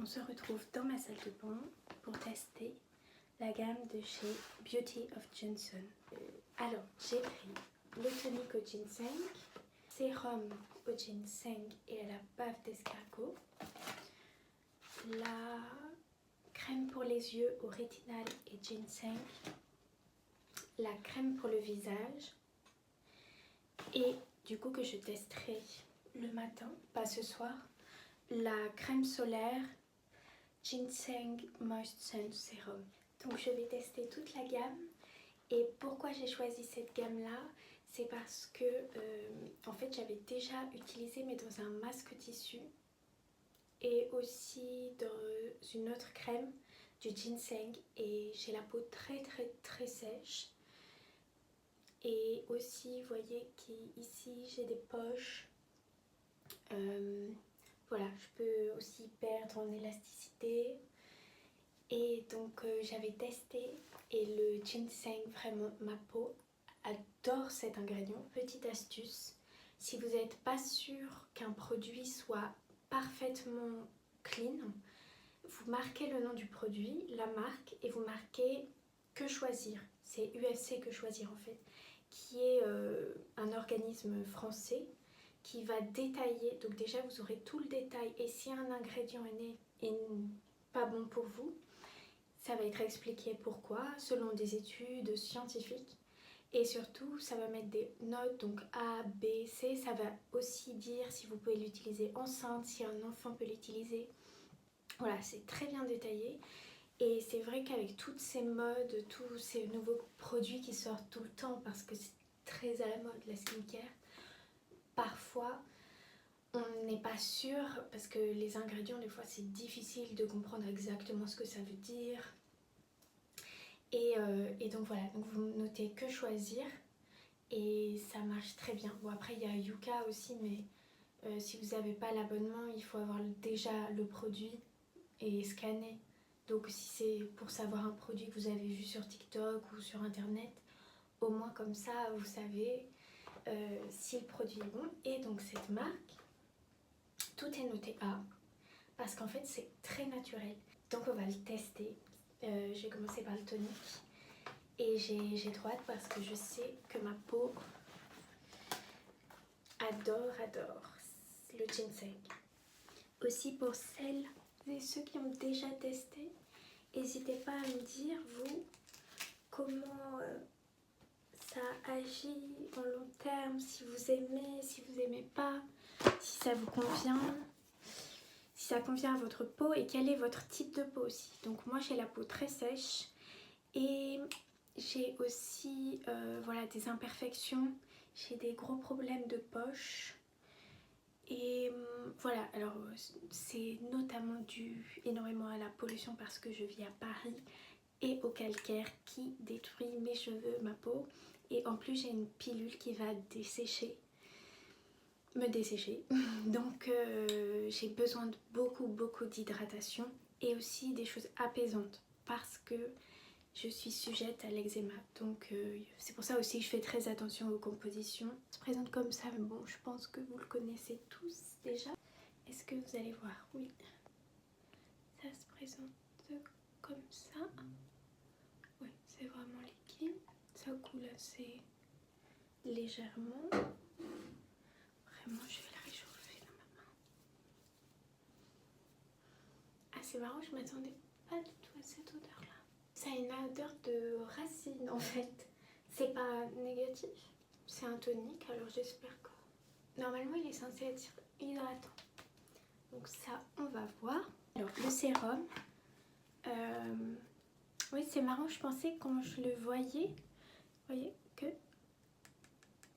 on se retrouve dans ma salle de bain pour tester la gamme de chez Beauty of Johnson. Alors, j'ai pris le tonic au ginseng, sérum au ginseng et à la bave d'escargot, la crème pour les yeux au rétinal et ginseng, la crème pour le visage et du coup que je testerai le matin, pas ce soir, la crème solaire Ginseng Moist Sun Serum. Donc je vais tester toute la gamme. Et pourquoi j'ai choisi cette gamme là, c'est parce que en fait j'avais déjà utilisé mais dans un masque tissu et aussi dans une autre crème du ginseng et j'ai la peau très sèche. Et aussi vous voyez qu'ici j'ai des poches. Voilà, je peux aussi perdre en élasticité. Et donc j'avais testé et le ginseng, vraiment ma peau adore cet ingrédient. Petite astuce, si vous n'êtes pas sûr qu'un produit soit parfaitement clean, vous marquez le nom du produit, la marque et vous marquez Que Choisir. C'est UFC Que Choisir en fait, qui est un organisme français qui va détailler, donc déjà vous aurez tout le détail et si un ingrédient est pas bon pour vous, ça va être expliqué pourquoi, selon des études scientifiques et surtout ça va mettre des notes, donc A, B, C, ça va aussi dire si vous pouvez l'utiliser enceinte, si un enfant peut l'utiliser. Voilà, c'est très bien détaillé et c'est vrai qu'avec toutes ces modes, tous ces nouveaux produits qui sortent tout le temps parce que c'est très à la mode la skincare, parfois on n'est pas sûr parce que les ingrédients des fois c'est difficile de comprendre exactement ce que ça veut dire et donc voilà, donc vous notez Que Choisir et ça marche très bien. Bon après il y a Yuka aussi mais si vous n'avez pas l'abonnement il faut avoir déjà le produit et scanner, donc si c'est pour savoir un produit que vous avez vu sur TikTok ou sur internet, au moins comme ça vous savez si le produit est bon. Et donc cette marque, tout est noté A parce qu'en fait c'est très naturel. Donc on va le tester. Je vais commencer par le tonic et j'ai trop hâte parce que je sais que ma peau adore le ginseng. Aussi pour celles et ceux qui ont déjà testé, n'hésitez pas à me dire vous comment ça agit en long terme, si vous aimez, si vous aimez pas, si ça vous convient, si ça convient à votre peau et quel est votre type de peau aussi. Donc moi j'ai la peau très sèche et j'ai aussi voilà, des imperfections, j'ai des gros problèmes de poche et voilà, alors c'est notamment dû énormément à la pollution parce que je vis à Paris et au calcaire qui détruit mes cheveux, ma peau. Et en plus j'ai une pilule qui va me dessécher. Donc j'ai besoin de beaucoup d'hydratation et aussi des choses apaisantes parce que je suis sujette à l'eczéma. Donc c'est pour ça aussi que je fais très attention aux compositions. Ça se présente comme ça, mais bon je pense que vous le connaissez tous déjà. Est-ce que vous allez voir? Oui. Ça se présente comme ça. Ouais, c'est vraiment liquide. Ça coule assez légèrement. Vraiment, je vais la réchauffer dans ma main. Ah, c'est marrant, je m'attendais pas du tout à cette odeur-là. Ça a une odeur de racine en fait. C'est pas négatif. C'est un tonique, alors j'espère que... Normalement, il est censé être hydratant. Donc ça, on va voir. Alors, le sérum. Oui, c'est marrant, je pensais quand je le voyais, vous voyez que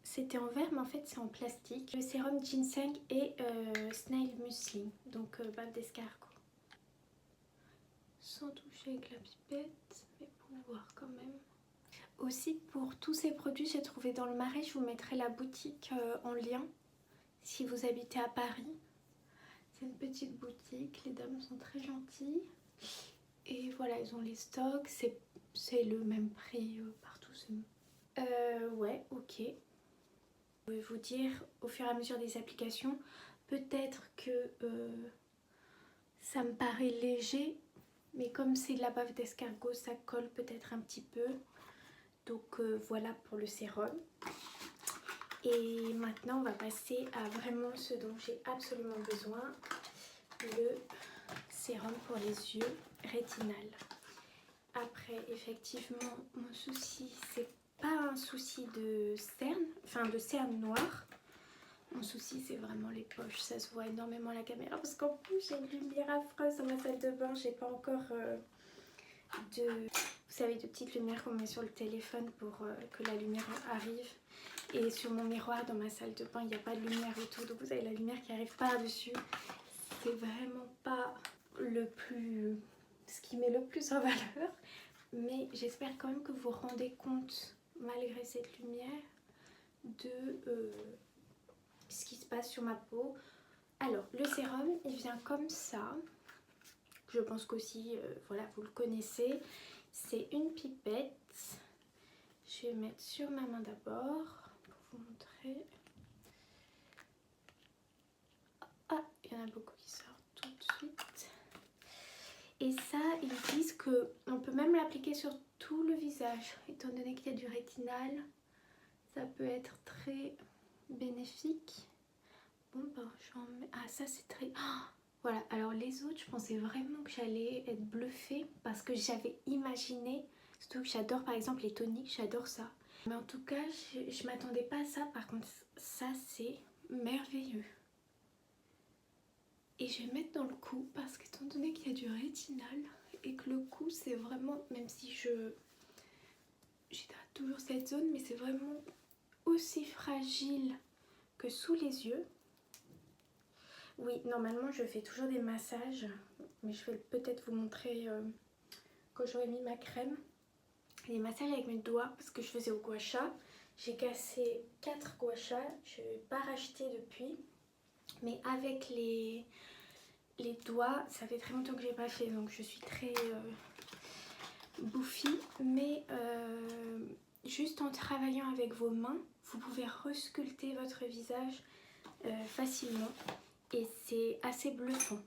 c'était en verre, mais en fait c'est en plastique. Le sérum ginseng et snail muesli, donc bave d'escargot. Sans toucher avec la pipette, mais pour voir quand même. Aussi pour tous ces produits, j'ai trouvé dans le Marais, je vous mettrai la boutique en lien si vous habitez à Paris. C'est une petite boutique, les dames sont très gentilles. Et voilà, ils ont les stocks, c'est le même prix partout. Ouais, ok. Je vais vous dire au fur et à mesure des applications, peut-être que Ça me paraît léger, mais comme c'est de la bave d'escargot, ça colle peut-être un petit peu. Donc voilà pour le sérum. Et maintenant on va passer à vraiment ce dont j'ai absolument besoin, le sérum pour les yeux rétinal. Après effectivement mon souci c'est pas un souci de cerne, enfin de cerne noire. Mon souci c'est vraiment les poches, ça se voit énormément à la caméra parce qu'en plus j'ai une lumière affreuse dans ma salle de bain, j'ai pas encore vous savez, de petites lumières qu'on met sur le téléphone pour que la lumière arrive. Et sur mon miroir dans ma salle de bain, il n'y a pas de lumière et tout. Donc vous avez la lumière qui arrive par-dessus. C'est vraiment pas ce qui met le plus en valeur. Mais j'espère quand même que vous vous rendez compte, malgré cette lumière, de ce qui se passe sur ma peau. Alors, le sérum, il vient comme ça. Je pense qu'aussi, voilà, vous le connaissez. C'est une pipette. Je vais mettre sur ma main d'abord pour vous montrer. Ah, il y en a beaucoup qui sortent tout de suite. Et ça, ils disent qu'on peut même l'appliquer sur tout le visage. Étant donné qu'il y a du rétinal, ça peut être très bénéfique. Bon, ben, j'en mets... Ah, ça, c'est très... Oh, voilà, alors les autres, je pensais vraiment que j'allais être bluffée parce que j'avais imaginé, surtout que j'adore par exemple les toniques, j'adore ça. Mais en tout cas, je m'attendais pas à ça, par contre, ça c'est merveilleux. Et je vais mettre dans le cou parce qu'étant donné qu'il y a du rétinal et que le cou c'est vraiment, même si j'ai toujours cette zone, mais c'est vraiment aussi fragile que sous les yeux. Oui, normalement je fais toujours des massages, mais je vais peut-être vous montrer quand j'aurai mis ma crème. Les massages avec mes doigts, parce que je faisais au gua sha. J'ai cassé 4 gua sha, je n'ai pas racheté depuis. Mais avec les doigts, ça fait très longtemps que je n'ai pas fait, donc je suis très bouffie. Mais juste en travaillant avec vos mains, vous pouvez resculpter votre visage facilement. Et c'est assez bluffant.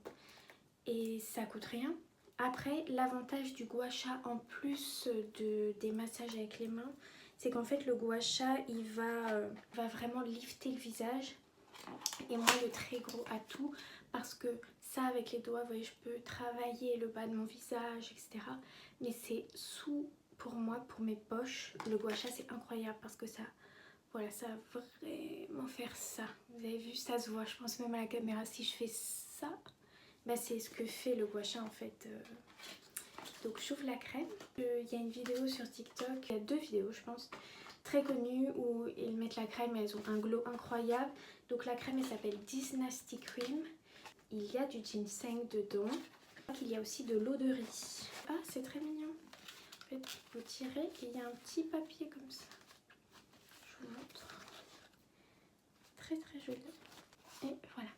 Et ça coûte rien. Après, l'avantage du gua sha en plus des massages avec les mains, c'est qu'en fait le gua sha il va vraiment lifter le visage. Et moi le très gros atout, parce que ça avec les doigts, vous voyez, je peux travailler le bas de mon visage, etc. Mais c'est pour moi, pour mes poches, le gua sha c'est incroyable parce que ça... Voilà, ça va vraiment faire ça. Vous avez vu, ça se voit, je pense même à la caméra. Si je fais ça, bah c'est ce que fait le gua sha en fait. Donc j'ouvre la crème. Il y a une vidéo sur TikTok, il y a 2 vidéos je pense, très connues où ils mettent la crème et elles ont un glow incroyable. Donc la crème elle s'appelle Dynasty Cream. Il y a du ginseng dedans. Il y a aussi de l'eau de riz. Ah, c'est très mignon. En fait, vous tirez et il y a un petit papier comme ça. Je vous montre. Très très joli. Et voilà.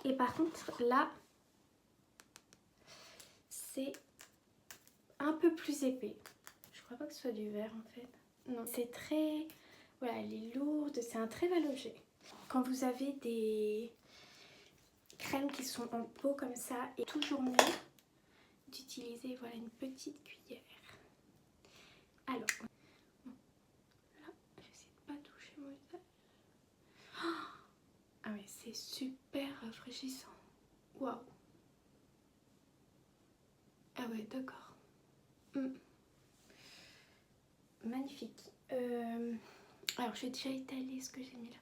Et par contre là, c'est un peu plus épais. Je crois pas que ce soit du verre en fait. Non, c'est très... Voilà, elle est lourde, c'est un très bel objet. Quand vous avez des crèmes qui sont en pot comme ça, et toujours mieux d'utiliser voilà, une petite cuillère. Alors, bon, là, j'essaie de pas toucher mon visage. Ah ouais, c'est super rafraîchissant. Waouh. Ah ouais, d'accord. Magnifique. Alors, je vais déjà étaler ce que j'ai mis là.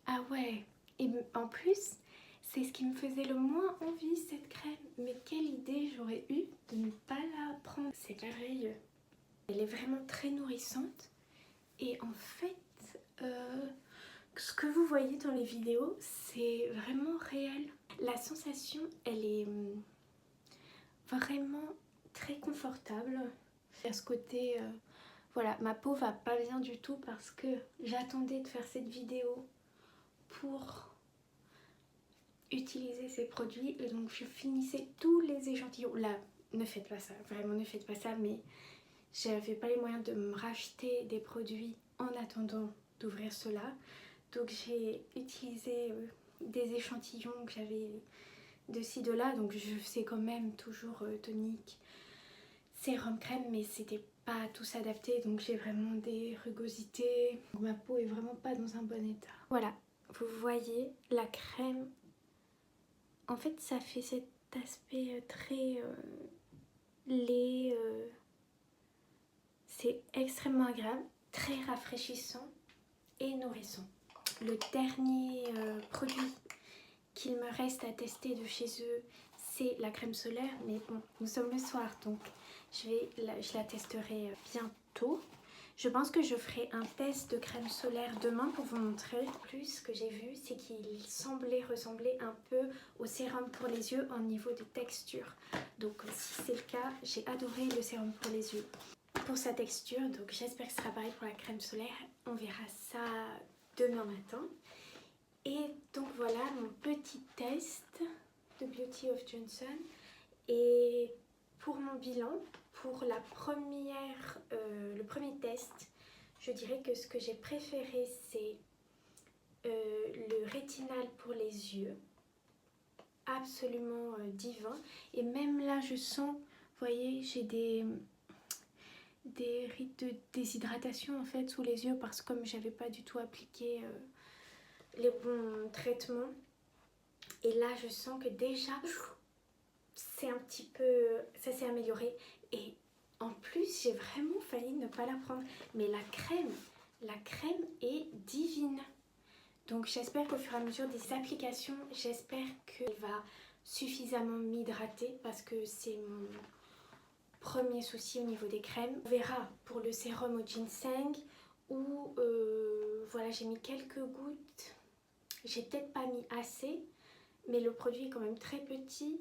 Ah ouais. Et en plus, c'est ce qui me faisait le moins envie, cette crème. Mais quelle idée j'aurais eu de ne pas la prendre. C'est merveilleux. Elle est vraiment très nourrissante. Et en fait, ce que vous voyez dans les vidéos, c'est vraiment réel. La sensation, elle est vraiment très confortable. À ce côté, voilà, ma peau va pas bien du tout parce que j'attendais de faire cette vidéo pour utiliser ces produits. Et donc je finissais tous les échantillons. Là, ne faites pas ça, vraiment ne faites pas ça, mais j'avais pas les moyens de me racheter des produits en attendant d'ouvrir cela. Donc j'ai utilisé des échantillons que j'avais de ci, de là. Donc je fais quand même toujours tonique, sérum, crème, mais c'était pas tous adapté. Donc j'ai vraiment des rugosités. Ma peau est vraiment pas dans un bon état. Voilà, vous voyez la crème. En fait, ça fait cet aspect très lait. C'est extrêmement agréable, très rafraîchissant et nourrissant. Le dernier produit qu'il me reste à tester de chez eux, c'est la crème solaire. Mais bon, nous sommes le soir, donc je la testerai bientôt. Je pense que je ferai un test de crème solaire demain pour vous montrer. Plus, ce que j'ai vu, c'est qu'il semblait ressembler un peu au sérum pour les yeux au niveau de texture. Donc si c'est le cas, j'ai adoré le sérum pour les yeux pour sa texture. Donc j'espère que ce sera pareil pour la crème solaire. On verra ça demain matin. Et donc voilà mon petit test de Beauty of Johnson. Et pour mon bilan, pour le premier test, je dirais que ce que j'ai préféré, c'est le rétinal pour les yeux. Absolument divin. Et même là, je sens, vous voyez, j'ai des rides de déshydratation en fait sous les yeux parce que comme j'avais pas du tout appliqué les bons traitements. Et là, je sens que déjà, c'est un petit peu, ça s'est amélioré. Et en plus, j'ai vraiment failli ne pas la prendre. Mais la crème est divine. Donc j'espère qu'au fur et à mesure des applications, j'espère qu'elle va suffisamment m'hydrater parce que c'est mon premier souci au niveau des crèmes. On verra pour le sérum au ginseng où voilà, j'ai mis quelques gouttes. J'ai peut-être pas mis assez, mais le produit est quand même très petit.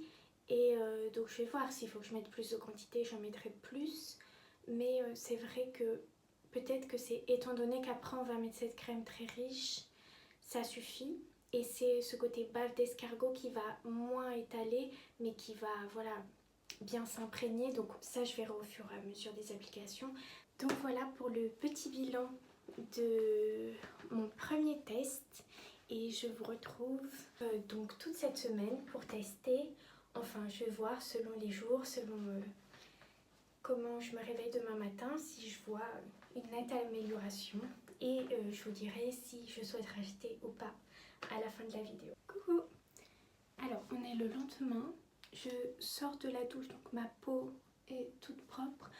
Et donc je vais voir s'il faut que je mette plus de quantité, j'en mettrai plus. Mais c'est vrai que peut-être que c'est, étant donné qu'après on va mettre cette crème très riche, ça suffit. Et c'est ce côté bave d'escargot qui va moins étaler, mais qui va, voilà, bien s'imprégner. Donc ça, je verrai au fur et à mesure des applications. Donc voilà pour le petit bilan de mon premier test. Et je vous retrouve donc toute cette semaine pour tester. Enfin, je vais voir selon les jours, selon comment je me réveille demain matin, si je vois une nette amélioration. Et je vous dirai si je souhaite racheter ou pas à la fin de la vidéo. Coucou! Alors, on est le lendemain. Je sors de la douche, donc ma peau est toute propre.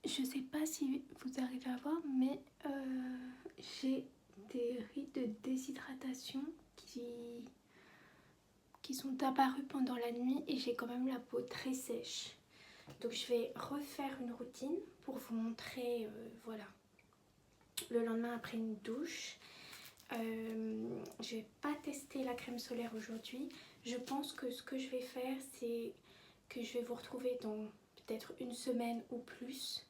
Je sais pas si vous arrivez à voir, mais j'ai des rides de déshydratation qui sont apparues pendant la nuit et j'ai quand même la peau très sèche. Donc je vais refaire une routine pour vous montrer, voilà, le lendemain après une douche. Je vais pas tester la crème solaire aujourd'hui. Je pense que ce que je vais faire, c'est que je vais vous retrouver dans peut-être une semaine ou plus.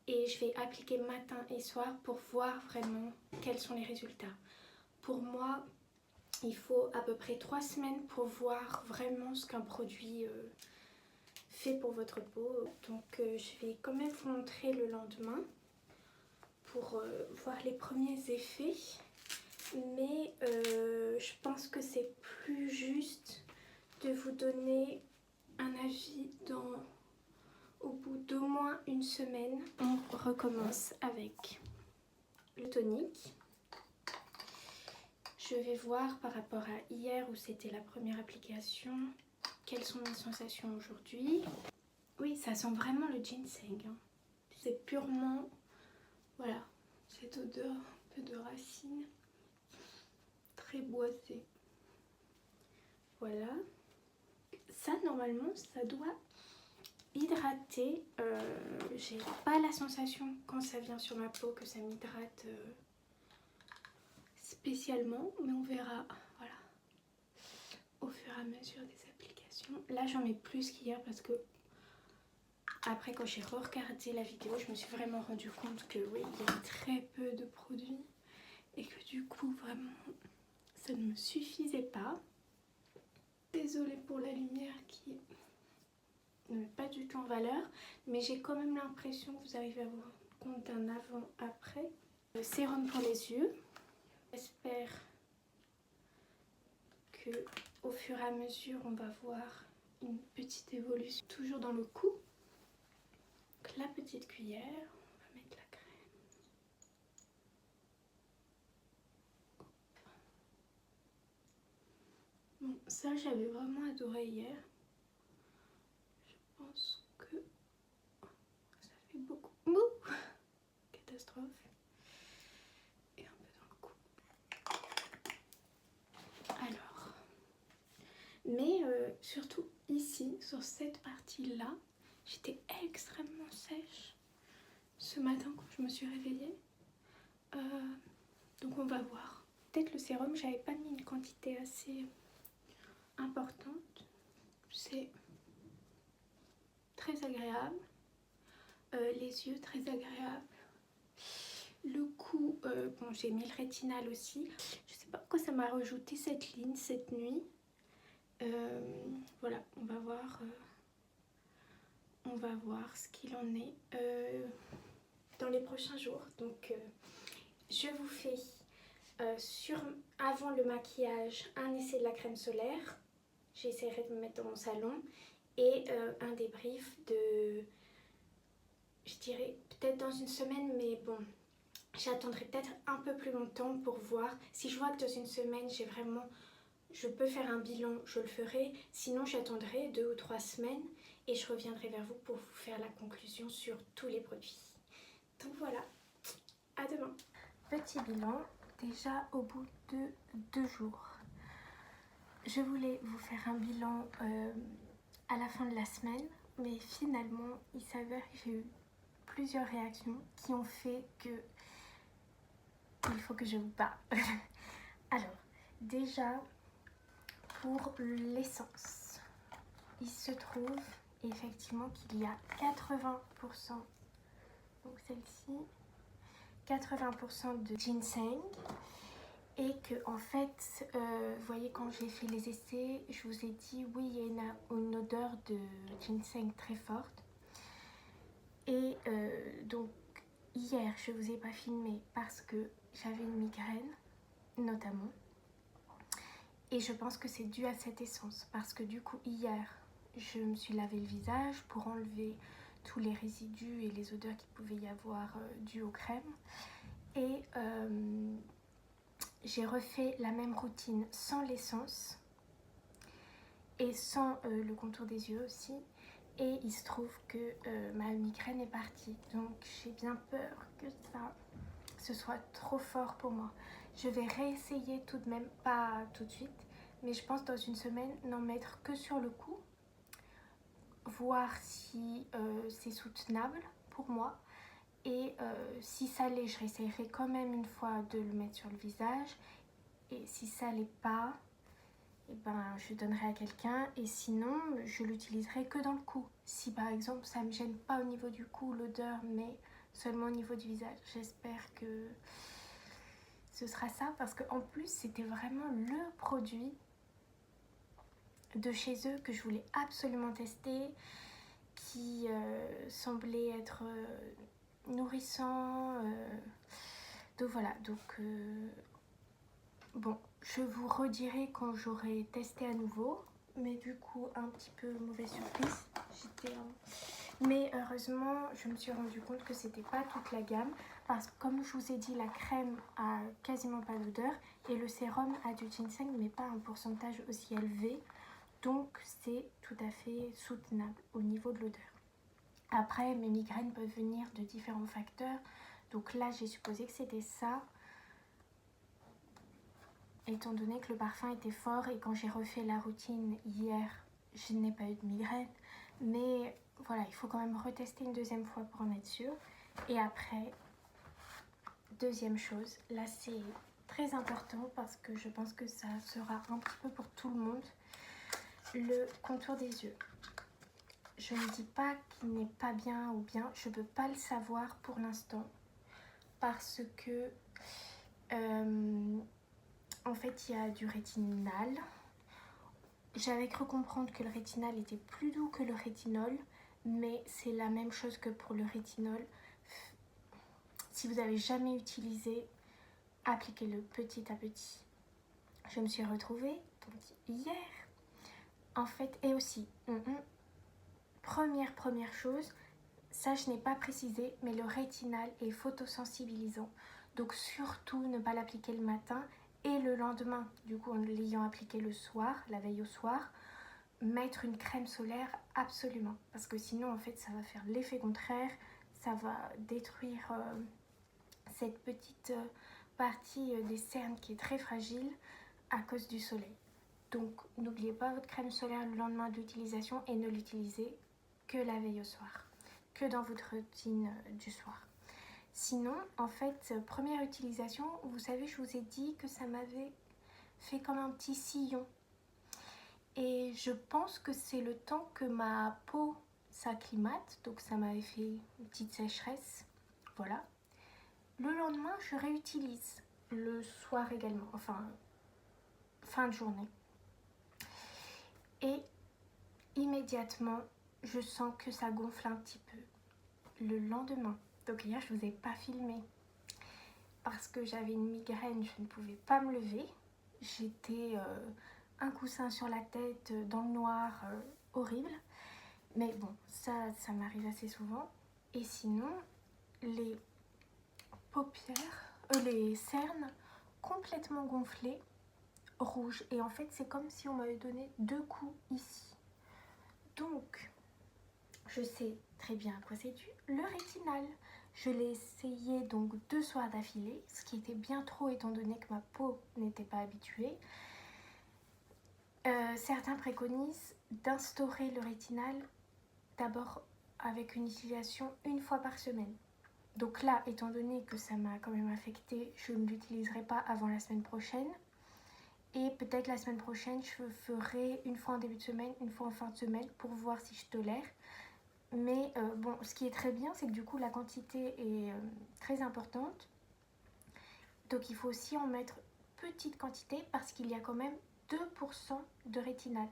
Et je vais appliquer matin et soir pour voir vraiment quels sont les résultats. Pour moi, il faut à peu près 3 semaines pour voir vraiment ce qu'un produit fait pour votre peau. Donc je vais quand même vous montrer le lendemain pour voir les premiers effets. Mais je pense que c'est plus juste de vous donner un avis au bout d'au moins une semaine. On recommence avec le tonique. Je vais voir par rapport à hier où c'était la première application, quelles sont mes sensations aujourd'hui. Oui, ça sent vraiment le ginseng, hein. C'est purement, voilà, cette odeur un peu de racine, très boisée. Voilà. Ça, normalement, ça doit hydrater. J'ai pas la sensation quand ça vient sur ma peau que ça m'hydrate spécialement, mais on verra, voilà, au fur et à mesure des applications. Là, j'en mets plus qu'hier parce que après, quand j'ai regardé la vidéo, je me suis vraiment rendu compte que oui, il y avait très peu de produits et que du coup, vraiment, ça ne me suffisait pas. Désolée pour la lumière qui ne met pas du tout en valeur, mais j'ai quand même l'impression que vous arrivez à vous rendre compte d'un avant-après. Le sérum pour les yeux. J'espère que Au fur et à mesure, on va voir une petite évolution. Toujours dans le cou. Donc, la petite cuillère, on va mettre la crème. Bon, ça j'avais vraiment adoré hier. Je pense que ça fait beaucoup. Ouh, catastrophe. Et un peu dans le cou. Alors, mais surtout ici, sur cette partie-là, j'étais extrêmement sèche ce matin quand je me suis réveillée. Donc on va voir. Peut-être le sérum, j'avais pas mis une quantité assez importante. C'est très agréable. Les yeux très agréables. Le cou, bon, j'ai mis le rétinal aussi. Je sais pas pourquoi ça m'a rajouté cette ligne cette nuit. Voilà, on va voir ce qu'il en est dans les prochains jours. Donc je vous fais avant le maquillage un essai de la crème solaire. J'essaierai de me mettre dans mon salon et un débrief de, je dirais peut-être dans une semaine, mais bon, j'attendrai peut-être un peu plus longtemps pour voir. Si je vois que dans une semaine je peux faire un bilan, je le ferai. Sinon j'attendrai 2 ou 3 semaines et je reviendrai vers vous pour vous faire la conclusion sur tous les produits. Donc voilà, à demain. Petit bilan, déjà au bout de 2 jours. Je voulais vous faire un bilan à la fin de la semaine, mais finalement il s'avère que j'ai eu plusieurs réactions qui ont fait que il faut que je vous parle. Alors, déjà pour l'essence, il se trouve effectivement qu'il y a 80%, donc celle-ci, 80% de ginseng. Et que en fait, vous voyez quand j'ai fait les essais, je vous ai dit oui, il y a une odeur de ginseng très forte. Et donc hier, je ne vous ai pas filmé parce que j'avais une migraine notamment. Et je pense que c'est dû à cette essence parce que du coup hier, je me suis lavé le visage pour enlever tous les résidus et les odeurs qu'il pouvait y avoir dues aux crèmes. Et j'ai refait la même routine sans l'essence et sans le contour des yeux aussi. Et il se trouve que ma migraine est partie. Donc j'ai bien peur que ce soit trop fort pour moi. Je vais réessayer tout de même, pas tout de suite, mais je pense dans une semaine n'en mettre que sur le cou. Voir si c'est soutenable pour moi. Et si ça l'est, je réessayerai quand même une fois de le mettre sur le visage. Et si ça l'est pas, eh ben, je donnerai à quelqu'un. Et sinon, je l'utiliserai que dans le cou. Si par exemple, ça ne me gêne pas au niveau du cou, l'odeur, mais seulement au niveau du visage. J'espère que ce sera ça. Parce qu'en plus, c'était vraiment le produit de chez eux que je voulais absolument tester. Qui semblait être nourrissant. Donc voilà, donc bon, je vous redirai quand j'aurai testé à nouveau, mais du coup un petit peu mauvaise surprise. Mais heureusement, je me suis rendu compte que c'était pas toute la gamme parce que comme je vous ai dit, la crème a quasiment pas d'odeur et le sérum a du ginseng mais pas un pourcentage aussi élevé. Donc c'est tout à fait soutenable au niveau de l'odeur. Après, mes migraines peuvent venir de différents facteurs. Donc là, j'ai supposé que c'était ça. Étant donné que le parfum était fort et quand j'ai refait la routine hier, je n'ai pas eu de migraine. Mais voilà, il faut quand même retester une deuxième fois pour en être sûr. Et après, deuxième chose, là c'est très important parce que je pense que ça sera un petit peu pour tout le monde. Le contour des yeux. Je ne dis pas qu'il n'est pas bien ou bien, je ne peux pas le savoir pour l'instant parce que en fait il y a du rétinal. J'avais cru comprendre que le rétinal était plus doux que le rétinol, mais c'est la même chose que pour le rétinol. Si vous n'avez jamais utilisé, appliquez-le petit à petit. Je me suis retrouvée donc hier, en fait, et aussi, première chose, ça je n'ai pas précisé, mais le rétinal est photosensibilisant. Donc surtout ne pas l'appliquer le matin et le lendemain, du coup en l'ayant appliqué le soir, la veille au soir, mettre une crème solaire absolument. Parce que sinon en fait ça va faire l'effet contraire, ça va détruire cette petite partie des cernes qui est très fragile à cause du soleil. Donc n'oubliez pas votre crème solaire le lendemain de l'utilisation et ne l'utilisez que la veille au soir, que dans votre routine du soir. Sinon, en fait, première utilisation, vous savez, je vous ai dit que ça m'avait fait comme un petit sillon. Et je pense que c'est le temps que ma peau s'acclimate, donc ça m'avait fait une petite sécheresse. Voilà. Le lendemain, je réutilise le soir également, enfin, fin de journée. Et immédiatement, je sens que ça gonfle un petit peu. Le lendemain, donc hier, je ne vous ai pas filmé parce que j'avais une migraine, je ne pouvais pas me lever. J'étais un coussin sur la tête, dans le noir, horrible. Mais bon, ça m'arrive assez souvent. Et sinon, les paupières, les cernes complètement gonflées, rouges. Et en fait, c'est comme si on m'avait donné 2 coups ici. Donc, je sais très bien à quoi c'est dû. Le rétinal, je l'ai essayé donc 2 soirs d'affilée, ce qui était bien trop étant donné que ma peau n'était pas habituée. Certains préconisent d'instaurer le rétinal d'abord avec une utilisation 1 fois par semaine. Donc là, étant donné que ça m'a quand même affecté, je ne l'utiliserai pas avant la semaine prochaine. Et peut-être la semaine prochaine, je ferai 1 fois en début de semaine, 1 fois en fin de semaine pour voir si je tolère. Mais bon, ce qui est très bien, c'est que du coup, la quantité est très importante. Donc il faut aussi en mettre petite quantité parce qu'il y a quand même 2% de rétinal.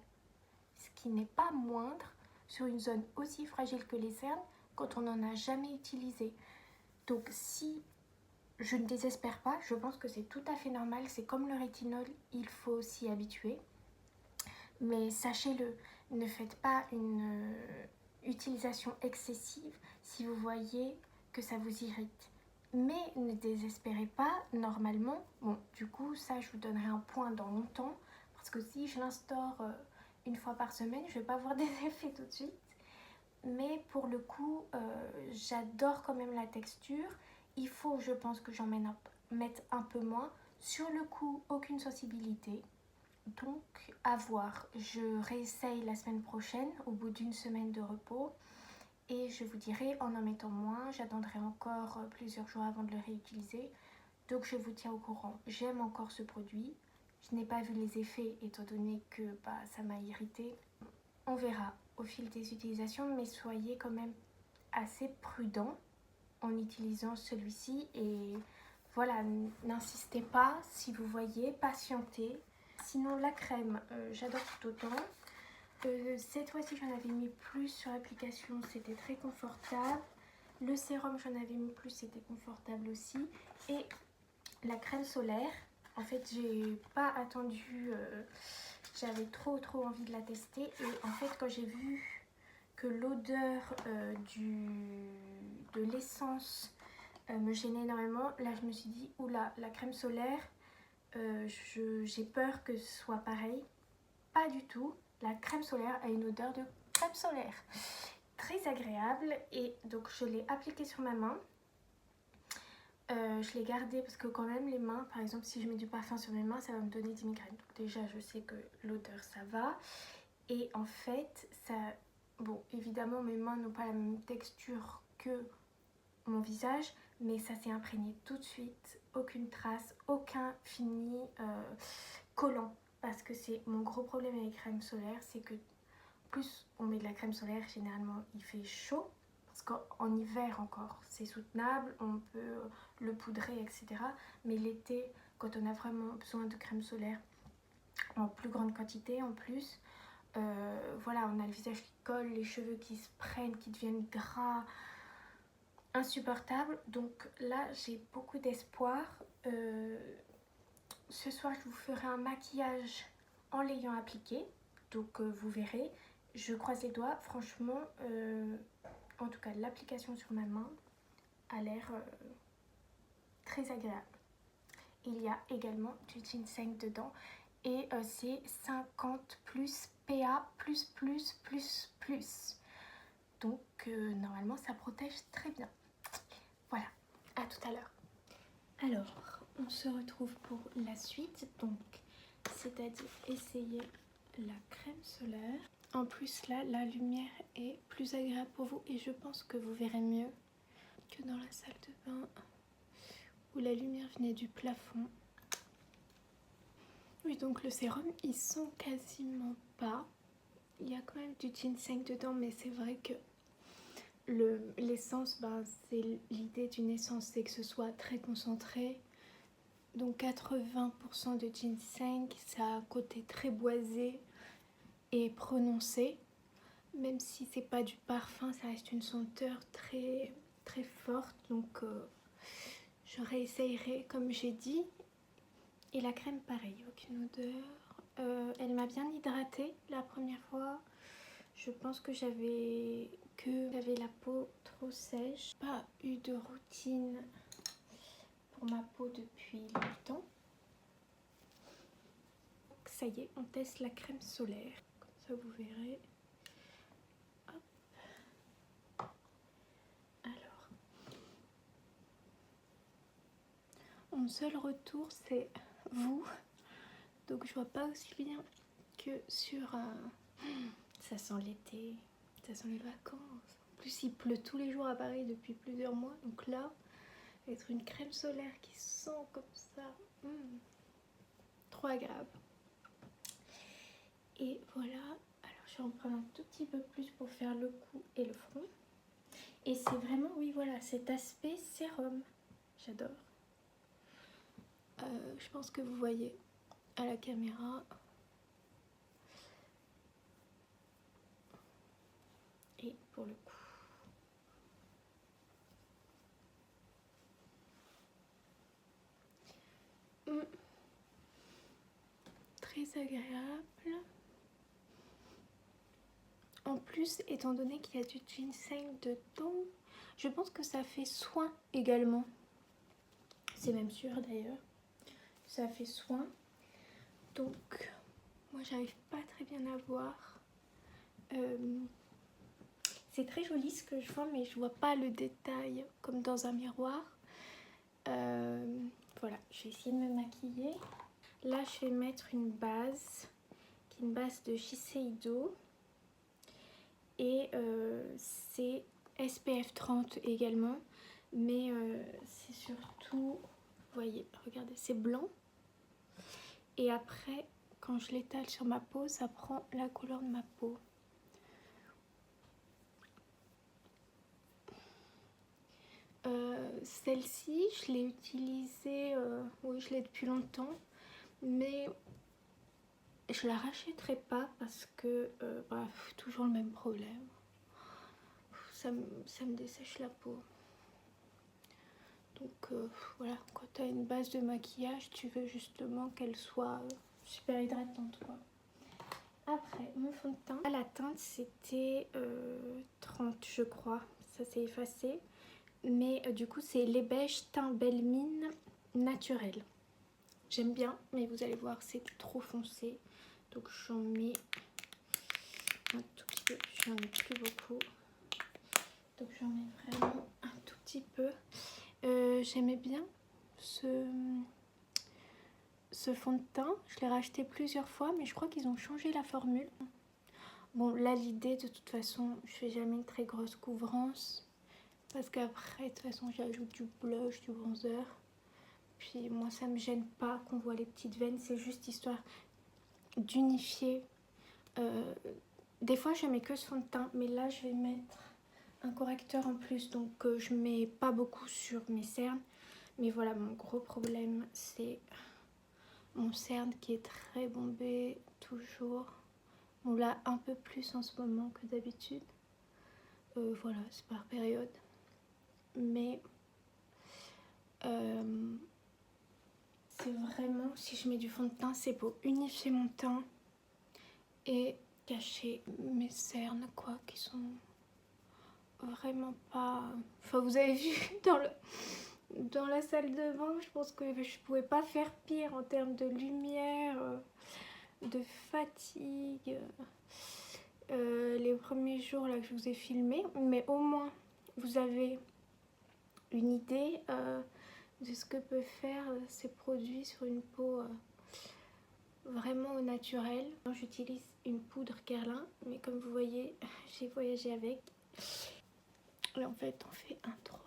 Ce qui n'est pas moindre sur une zone aussi fragile que les cernes quand on n'en a jamais utilisé. Donc si je ne désespère pas, je pense que c'est tout à fait normal. C'est comme le rétinol, il faut s'y habituer. Mais sachez-le, ne faites pas une utilisation excessive si vous voyez que ça vous irrite. Mais ne désespérez pas, normalement, bon, du coup, ça, je vous donnerai un point dans longtemps, parce que si je l'instaure 1 fois par semaine, je ne vais pas voir des effets tout de suite. Mais pour le coup, j'adore quand même la texture. Il faut, je pense, que j'en mette un peu moins. Sur le coup, aucune sensibilité. Donc, à voir. Je réessaye la semaine prochaine, au bout d'1 semaine de repos. Et je vous dirai en mettant moins. J'attendrai encore plusieurs jours avant de le réutiliser. Donc, je vous tiens au courant. J'aime encore ce produit. Je n'ai pas vu les effets, étant donné que ça m'a irrité. On verra au fil des utilisations, mais soyez quand même assez prudent en utilisant celui-ci. Et voilà, n'insistez pas si vous voyez, patientez. Sinon, la crème, j'adore tout autant. Cette fois-ci, j'en avais mis plus sur l'application, c'était très confortable. Le sérum, j'en avais mis plus, c'était confortable aussi. Et la crème solaire, en fait, j'ai pas attendu, j'avais trop envie de la tester. Et en fait, quand j'ai vu que l'odeur de l'essence me gênait énormément, là, je me suis dit, oula, la crème solaire, j'ai peur que ce soit pareil. Pas du tout. La crème solaire a une odeur de crème solaire très agréable, et donc je l'ai appliquée sur ma main. Je l'ai gardée parce que quand même les mains, par exemple si je mets du parfum sur mes mains, ça va me donner des migraines. Donc déjà je sais que l'odeur ça va, et en fait ça, bon évidemment mes mains n'ont pas la même texture que mon visage, mais ça s'est imprégné tout de suite, aucune trace, aucun fini collant. Parce que c'est mon gros problème avec les crèmes solaires, c'est que plus on met de la crème solaire, généralement il fait chaud, parce qu'en hiver encore c'est soutenable, on peut le poudrer, etc. Mais l'été, quand on a vraiment besoin de crème solaire en plus grande quantité en plus, voilà, on a le visage qui colle, les cheveux qui se prennent, qui deviennent gras, insupportable. Donc là j'ai beaucoup d'espoir. Ce soir je vous ferai un maquillage en l'ayant appliqué. Donc vous verrez, je croise les doigts, franchement, en tout cas l'application sur ma main a l'air très agréable. Il y a également du ginseng dedans et c'est 50 plus PA plus. Donc normalement ça protège très bien. Voilà, à tout à l'heure. Alors, on se retrouve pour la suite, donc c'est-à-dire essayer la crème solaire. En plus là, la lumière est plus agréable pour vous et je pense que vous verrez mieux que dans la salle de bain où la lumière venait du plafond. Oui, donc le sérum, il sent quasiment pas. Il y a quand même du ginseng dedans, mais c'est vrai que l'essence, c'est l'idée d'une essence, c'est que ce soit très concentré. Donc 80% de ginseng, ça a un côté très boisé et prononcé. Même si c'est pas du parfum, ça reste une senteur très très forte. Donc je réessayerai comme j'ai dit. Et la crème pareil, aucune odeur. Elle m'a bien hydratée la première fois. Je pense que j'avais la peau trop sèche. Pas eu de routine pour ma peau depuis longtemps. Donc, ça y est, on teste la crème solaire. Comme ça vous verrez. Hop. Alors, mon seul retour c'est vous. Donc je vois pas aussi bien que sur ça sent l'été, ça sent les vacances. En plus il pleut tous les jours à Paris depuis plusieurs mois, donc là être une crème solaire qui sent comme ça, trop agréable. Et voilà, alors je vais en prendre un tout petit peu plus pour faire le cou et le front. Et c'est vraiment, oui voilà, cet aspect sérum, j'adore. Je pense que vous voyez à la caméra. Et pour le cou. Très agréable. En plus, étant donné qu'il y a du ginseng dedans, je pense que ça fait soin également. C'est même sûr d'ailleurs. Ça fait soin. Donc, moi j'arrive pas très bien à voir. C'est très joli ce que je vois, mais je vois pas le détail comme dans un miroir. Voilà, je vais essayer de me maquiller. Là, je vais mettre une base, qui est une base de Shiseido. Et c'est SPF 30 également. Mais c'est surtout, vous voyez, regardez, c'est blanc. Et après, quand je l'étale sur ma peau, ça prend la couleur de ma peau. Celle-ci, je l'ai utilisée, oui, je l'ai depuis longtemps, mais je la rachèterai pas parce que, toujours le même problème. Ça me dessèche la peau. Donc voilà, quand tu as une base de maquillage, tu veux justement qu'elle soit super hydratante, quoi. Après, mon fond de teint, la teinte c'était 30 je crois, ça s'est effacé. Mais du coup c'est les beiges teint belle mine naturel. J'aime bien, mais vous allez voir c'est trop foncé. Donc j'en mets un tout petit peu, j'en ai plus beaucoup. Donc j'en mets vraiment un tout petit peu. J'aimais bien ce fond de teint, je l'ai racheté plusieurs fois, mais je crois qu'ils ont changé la formule. Bon, là l'idée de toute façon, je fais jamais une très grosse couvrance parce qu'après de toute façon j'ajoute du blush, du bronzer. Puis moi ça me gêne pas qu'on voit les petites veines, c'est juste histoire d'unifier. Des fois je mets que ce fond de teint, mais là je vais mettre un correcteur en plus, donc je mets pas beaucoup sur mes cernes. Mais voilà, mon gros problème c'est mon cerne qui est très bombé toujours. On l'a un peu plus en ce moment que d'habitude. Voilà, c'est par période. Mais c'est vraiment, si je mets du fond de teint, c'est pour unifier mon teint et cacher mes cernes quoi, qui sont vraiment pas... Enfin vous avez vu dans la salle de bain, je pense que je pouvais pas faire pire en termes de lumière, de fatigue. Les premiers jours là que je vous ai filmé, mais au moins vous avez une idée de ce que peut faire ces produits sur une peau vraiment au naturel. J'utilise une poudre Guerlain, mais comme vous voyez, j'ai voyagé avec. Et en fait, on fait un 3.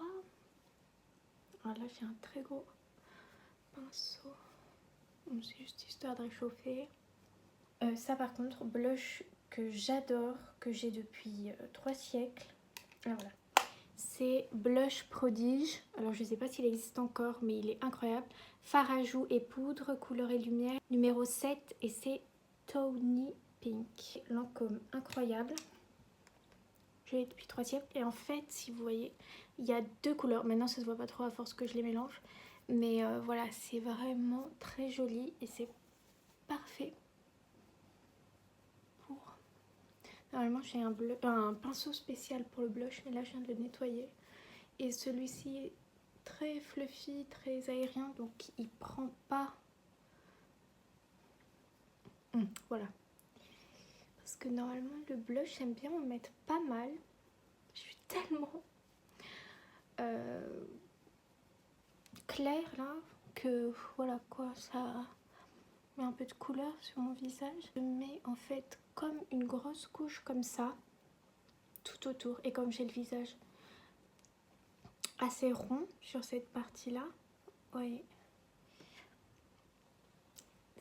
Alors là, j'ai un très gros pinceau. C'est juste histoire de réchauffer. Ça, par contre, blush que j'adore, que j'ai depuis 3 siècles. Ah, voilà. C'est Blush Prodige. Alors, je ne sais pas s'il existe encore, mais il est incroyable. Fard à joues et poudre, couleur et lumière. Numéro 7, et c'est Tawny Pink. Lancôme incroyable. Je l'ai depuis 3 siècles. Et en fait, si vous voyez, il y a 2 couleurs. Maintenant, ça se voit pas trop à force que je les mélange. Mais voilà, c'est vraiment très joli et c'est parfait pour... Normalement, j'ai un pinceau spécial pour le blush, mais là, je viens de le nettoyer. Et celui-ci est très fluffy, très aérien, donc il prend pas... voilà. Parce que normalement, le blush, j'aime bien en mettre pas mal. Je suis tellement claire là que voilà quoi, ça met un peu de couleur sur mon visage. Je mets en fait comme une grosse couche comme ça, tout autour. Et comme j'ai le visage assez rond sur cette partie-là, oui.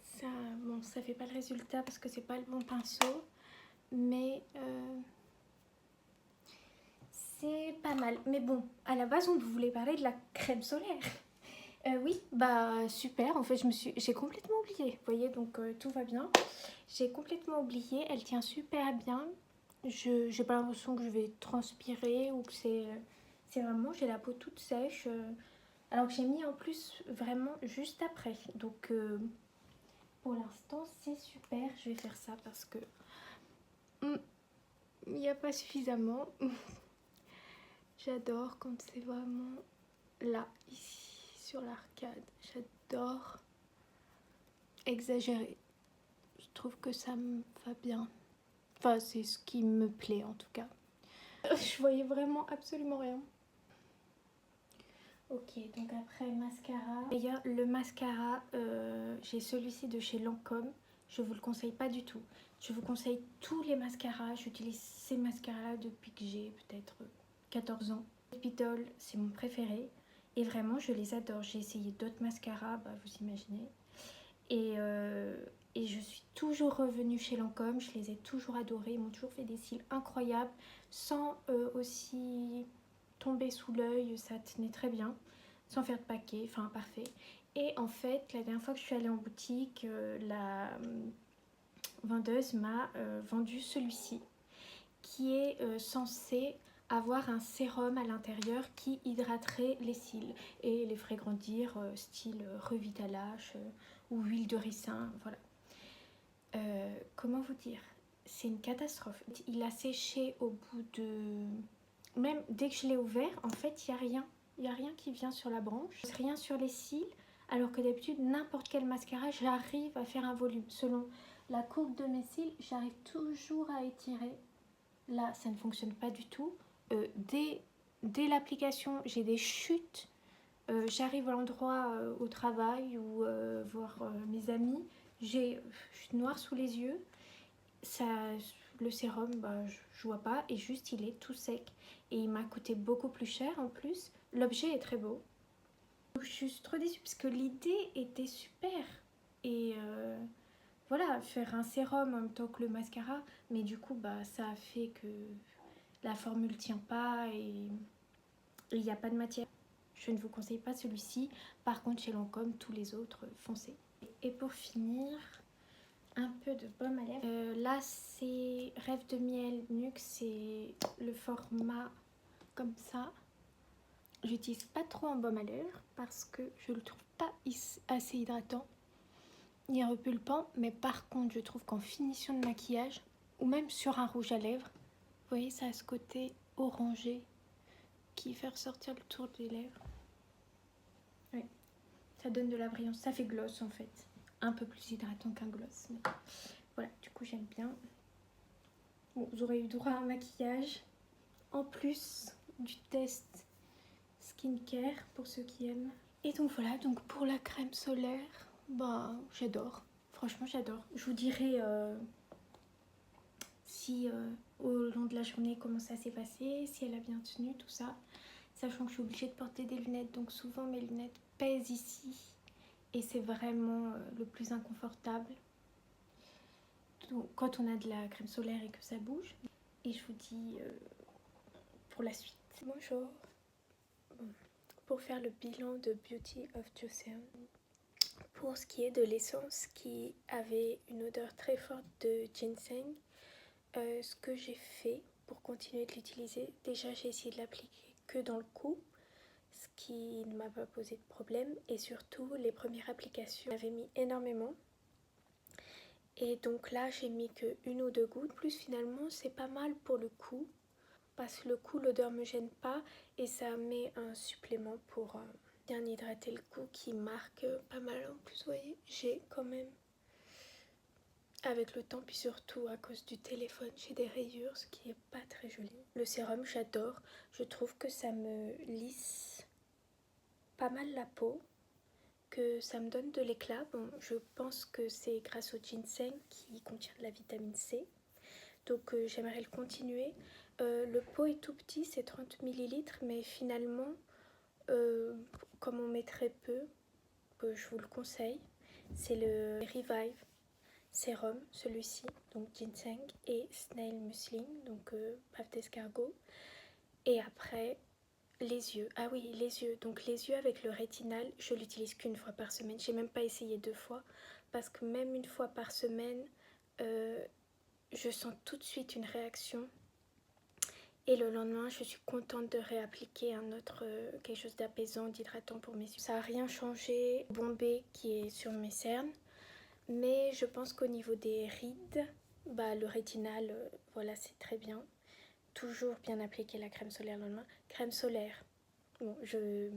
Ça, bon, ça fait pas le résultat parce que c'est pas le bon pinceau, mais c'est pas mal. Mais bon, à la base, on voulait parler de la crème solaire. Oui, bah super. En fait, j'ai complètement oublié. Vous voyez, donc tout va bien. J'ai complètement oublié. Elle tient super bien. J'ai pas l'impression que je vais transpirer ou que c'est vraiment, j'ai la peau toute sèche. Alors que j'ai mis en plus vraiment juste après. Donc pour l'instant, c'est super. Je vais faire ça parce que il n'y a pas suffisamment. J'adore quand c'est vraiment là, ici, sur l'arcade. J'adore exagérer. Je trouve que ça me va bien. Enfin, c'est ce qui me plaît en tout cas. Je voyais vraiment absolument rien. Ok, donc après mascara. D'ailleurs, le mascara, j'ai celui-ci de chez Lancôme. Je vous le conseille pas du tout. Je vous conseille tous les mascaras. J'utilise ces mascaras-là depuis que j'ai peut-être 14 ans. Hospital, c'est mon préféré. Et vraiment, je les adore. J'ai essayé d'autres mascaras, bah, vous imaginez. Et je suis toujours revenue chez Lancôme. Je les ai toujours adorés. Ils m'ont toujours fait des cils incroyables. Sans aussi tomber sous l'œil. Ça tenait très bien. Sans faire de paquet. Enfin, parfait. Et en fait, la dernière fois que je suis allée en boutique, la vendeuse m'a vendu celui-ci. Qui est censé avoir un sérum à l'intérieur qui hydraterait les cils et les ferait grandir style Revitalash ou huile de ricin, voilà. Comment vous dire, c'est une catastrophe. Il a séché au bout de... Même dès que je l'ai ouvert, en fait, il n'y a rien. Il n'y a rien qui vient sur la branche, rien sur les cils, alors que d'habitude, n'importe quel mascara, j'arrive à faire un volume. Selon la courbe de mes cils, j'arrive toujours à étirer. Là, ça ne fonctionne pas du tout. Dès l'application, j'ai des chutes. J'arrive à l'endroit au travail ou voir mes amis. Je suis noire sous les yeux. Ça, le sérum, bah, je vois pas. Et juste, il est tout sec. Et il m'a coûté beaucoup plus cher en plus. L'objet est très beau. Je suis trop déçue parce que l'idée était super. Et voilà, faire un sérum en même temps que le mascara. Mais du coup, bah, ça a fait que la formule tient pas et il n'y a pas de matière. Je ne vous conseille pas celui-ci. Par contre, chez Lancôme, tous les autres, foncez. Et pour finir, un peu de baume à lèvres. Là, c'est Rêve de miel nuxe. C'est le format comme ça. J'utilise pas trop en baume à lèvres parce que je le trouve pas assez hydratant. il est repulpant, mais par contre je trouve qu'en finition de maquillage, ou même sur un rouge à lèvres, vous voyez ça a ce côté orangé qui fait ressortir le tour des lèvres. Oui, ça donne de la brillance, ça fait gloss en fait. Un peu plus hydratant qu'un gloss, mais voilà, du coup j'aime bien. Bon, vous aurez eu droit à un maquillage en plus du test skincare pour ceux qui aiment. Et donc voilà, donc pour la crème solaire, bah j'adore, franchement j'adore. Je vous dirai si au long de la journée comment ça s'est passé, si elle a bien tenu, tout ça. Sachant que je suis obligée de porter des lunettes, donc souvent mes lunettes pèsent ici. Et c'est vraiment le plus inconfortable. Donc, quand on a de la crème solaire et que ça bouge. Et je vous dis pour la suite. Bonjour. Pour faire le bilan de Beauty of Joseon. Pour ce qui est de l'essence qui avait une odeur très forte de ginseng, ce que j'ai fait pour continuer de l'utiliser, déjà j'ai essayé de l'appliquer que dans le cou, ce qui ne m'a pas posé de problème, et surtout les premières applications j'avais mis énormément, et donc là j'ai mis que 1 ou 2 gouttes, plus finalement c'est pas mal pour le cou, parce que le cou l'odeur me gêne pas, et ça met un supplément pour bien hydrater le cou qui marque pas mal. En plus vous voyez, j'ai quand même avec le temps, puis surtout à cause du téléphone, j'ai des rayures, ce qui est pas très joli. Le sérum j'adore, je trouve que ça me lisse pas mal la peau, que ça me donne de l'éclat. Bon, je pense que c'est grâce au ginseng qui contient de la vitamine C, donc j'aimerais le continuer. Le pot est tout petit, c'est 30 ml, mais finalement, comme on met très peu, je vous le conseille, c'est le Revive sérum, celui-ci, donc ginseng et snail muslin, donc pâte d'escargot. Et après, les yeux. Ah oui, les yeux. Donc les yeux avec le rétinal, je l'utilise qu'une fois par semaine. J'ai même pas essayé 2 fois, parce que même une fois par semaine, je sens tout de suite une réaction. Et le lendemain, je suis contente de réappliquer un autre, quelque chose d'apaisant, d'hydratant pour mes yeux. Ça n'a rien changé, bombé qui est sur mes cernes. Mais je pense qu'au niveau des rides, bah, le rétinal, voilà, c'est très bien. Toujours bien appliquer la crème solaire le lendemain. Crème solaire, bon, je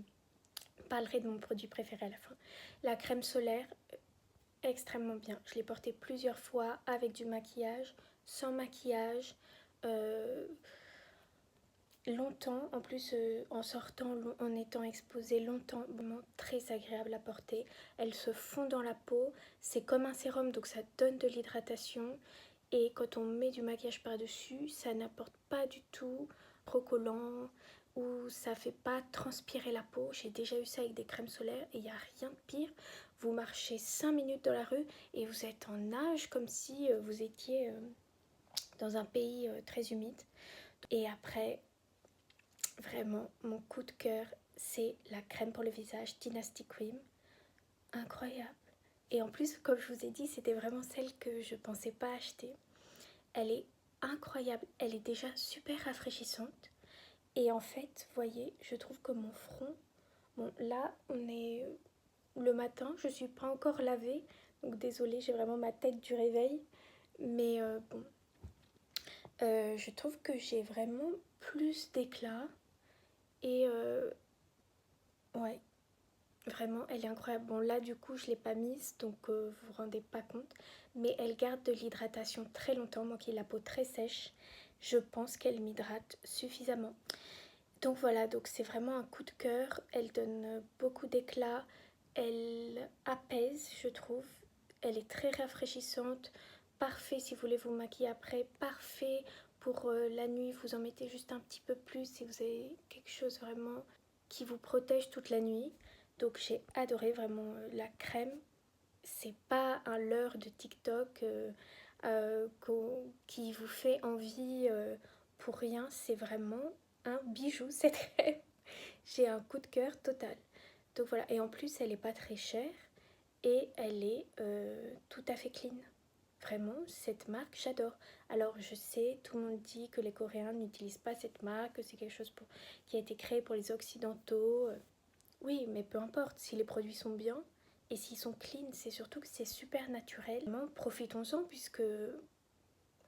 parlerai de mon produit préféré à la fin. La crème solaire, extrêmement bien. Je l'ai portée plusieurs fois avec du maquillage, sans maquillage, longtemps. En plus, en sortant, en étant exposée longtemps, vraiment très agréable à porter. Elle se fond dans la peau. C'est comme un sérum, donc ça donne de l'hydratation. Et quand on met du maquillage par-dessus, ça n'apporte pas du tout trop collant ou ça fait pas transpirer la peau. J'ai déjà eu ça avec des crèmes solaires et il n'y a rien de pire. Vous marchez 5 minutes dans la rue et vous êtes en nage comme si vous étiez dans un pays très humide. Et après, vraiment, mon coup de cœur, c'est la crème pour le visage Dynasty Cream. Incroyable. Et en plus, comme je vous ai dit, c'était vraiment celle que je pensais pas acheter. Elle est incroyable, elle est déjà super rafraîchissante. Et en fait, vous voyez, je trouve que mon front, bon là on est le matin, je suis pas encore lavée, donc désolée, j'ai vraiment ma tête du réveil. Mais bon, je trouve que j'ai vraiment plus d'éclat. Et ouais, vraiment, elle est incroyable. Bon là du coup je l'ai pas mise, donc vous vous rendez pas compte. Mais elle garde de l'hydratation très longtemps. Moi qui ai la peau très sèche, je pense qu'elle m'hydrate suffisamment. Donc voilà, donc c'est vraiment un coup de cœur. Elle donne beaucoup d'éclat, elle apaise, je trouve. Elle est très rafraîchissante, parfait si vous voulez vous maquiller après, parfait pour la nuit, vous en mettez juste un petit peu plus si vous avez quelque chose vraiment qui vous protège toute la nuit. Donc j'ai adoré vraiment la crème. C'est pas un leurre de TikTok qui vous fait envie pour rien. C'est vraiment un bijou cette crème. J'ai un coup de cœur total. Donc voilà, et en plus elle est pas très chère et elle est tout à fait clean. Vraiment, cette marque, j'adore. Alors je sais, tout le monde dit que les Coréens n'utilisent pas cette marque, que c'est quelque chose qui a été créé pour les Occidentaux. Oui, mais peu importe, si les produits sont bien, Et s'ils sont clean, c'est surtout que c'est super naturel. Vraiment, profitons-en puisque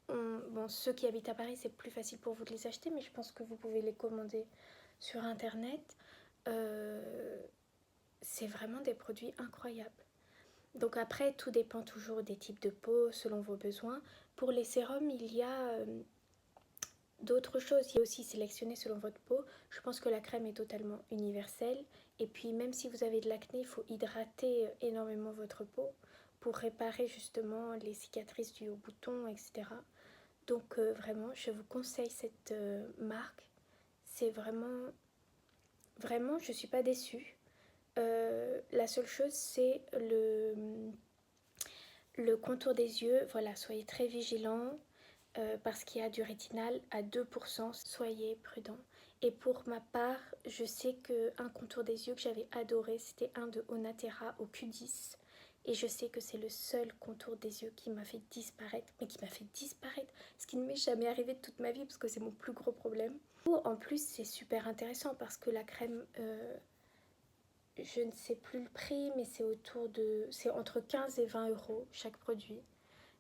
bon, ceux qui habitent à Paris, c'est plus facile pour vous de les acheter, mais je pense que vous pouvez les commander sur internet. C'est vraiment des produits incroyables. Donc après, tout dépend toujours des types de peau selon vos besoins. Pour les sérums, il y a d'autres choses. Il y a aussi sélectionné selon votre peau. Je pense que la crème est totalement universelle. Et puis même si vous avez de l'acné, il faut hydrater énormément votre peau pour réparer justement les cicatrices dues aux boutons, etc. Donc vraiment, je vous conseille cette marque. C'est vraiment, vraiment, je ne suis pas déçue. La seule chose, c'est le contour des yeux. Voilà, soyez très vigilants parce qu'il y a du rétinal à 2%. Soyez prudents. Et pour ma part, je sais qu'un contour des yeux que j'avais adoré, c'était un de Onatera au Q10. Et je sais que c'est le seul contour des yeux qui m'a fait disparaître. Mais qui m'a fait disparaître. Ce qui ne m'est jamais arrivé de toute ma vie parce que c'est mon plus gros problème. En plus, c'est super intéressant parce que la crème... je ne sais plus le prix, mais c'est entre 15 et 20 euros chaque produit.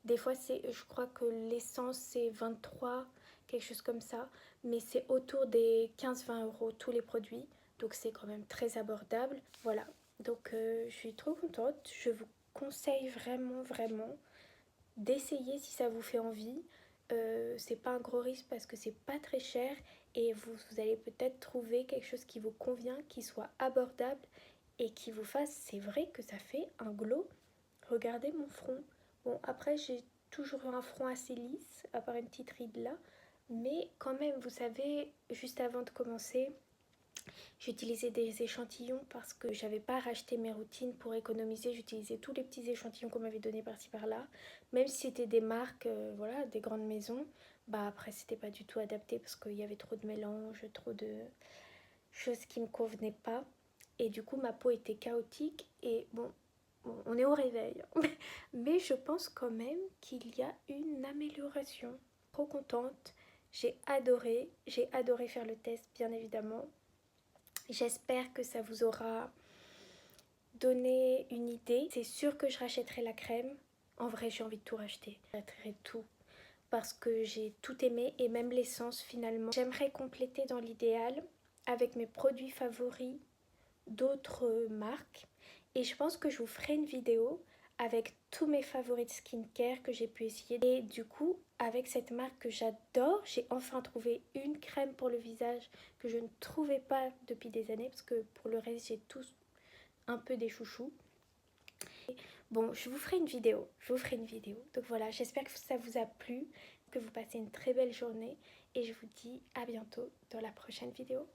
Des fois, je crois que l'essence, c'est 23, quelque chose comme ça. Mais c'est autour des 15-20 euros tous les produits. Donc, c'est quand même très abordable. Voilà. Donc, je suis trop contente. Je vous conseille vraiment, vraiment d'essayer si ça vous fait envie. C'est pas un gros risque parce que c'est pas très cher. Et vous allez peut-être trouver quelque chose qui vous convient, qui soit abordable et qui vous fasse... C'est vrai que ça fait un glow. Regardez mon front. Bon, après, j'ai toujours eu un front assez lisse, à part une petite ride là. Mais quand même, vous savez, juste avant de commencer, j'utilisais des échantillons parce que j'avais pas racheté mes routines pour économiser. J'utilisais tous les petits échantillons qu'on m'avait donnés par-ci par-là. Même si c'était des marques, voilà, des grandes maisons. Bah après, c'était pas du tout adapté parce qu'il y avait trop de mélange, trop de choses qui me convenaient pas. Et du coup, ma peau était chaotique. Et bon, on est au réveil. Mais je pense quand même qu'il y a une amélioration. Trop contente. J'ai adoré faire le test, bien évidemment. J'espère que ça vous aura donné une idée. C'est sûr que je rachèterai la crème. En vrai, j'ai envie de tout racheter. Je rachèterai tout parce que j'ai tout aimé et même l'essence finalement. J'aimerais compléter dans l'idéal avec mes produits favoris d'autres marques. Et je pense que je vous ferai une vidéo avec tous mes favoris de skincare que j'ai pu essayer. Et du coup, avec cette marque que j'adore, j'ai enfin trouvé une crème pour le visage que je ne trouvais pas depuis des années. Parce que pour le reste, j'ai tous un peu des chouchous. Bon, je vous ferai une vidéo. Donc voilà, j'espère que ça vous a plu, que vous passez une très belle journée. Et je vous dis à bientôt dans la prochaine vidéo.